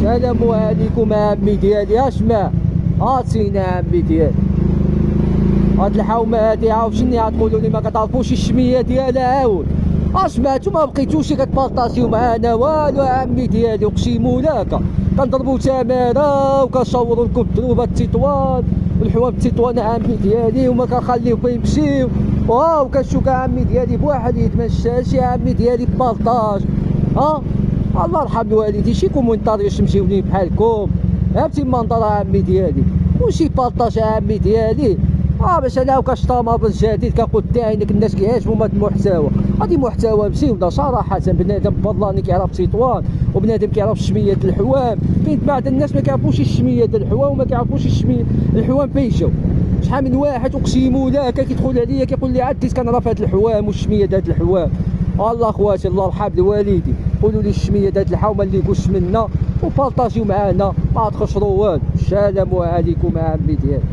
السلام عليكم عمي ديالي. اشمع عاطينا عمي ديالي هاد الحومه هادي عاود شني غتقولوا لي ما كتعرفوش الشميه ديالها عاود. اشمع نتوما مبقيتوش كتبارطاجيو معانا والو عمي ديالي. اقسم لك كنضربو تماره وكنشاورو لكم الدروبه التطوان والحوام التطوان عمي ديالي وما كنخليوكم يمشيو. واو كنشوف عمي ديالي بواحد يد ما نشاش يا عمي ديالي ببارطاج. الله يرحم الوالدين شي كومونتار يشمشيوني بحالكم فهمتي المنظر عمي ديالي وشي بارطاج عمي ديالي. باش انا كشطامه بالجديد كنقول عينك الناس كيعجبهم هاد المحتوى. هادي محتوى مزيون صراحه. بنادم براني كيعرف تطوان وبنادم كيعرف شميه الحوام. كاين بعض الناس ما كيعرفوش الشميه ديال الحوام وما كيعرفوش الشميه الحوام فين جاو. شحال من واحد اقسم لك كيدخل عليا كيقول لي عاد كنعرف هاد الحوام والشميه ديال هاد الحوام. الله خواتي الله يرحم الوالدين قولوا لي الشميه ديال الحومه اللي يقولش منا وبارطاجيو معانا ما تخسروا والو. السلام عليكم عمي ديالي.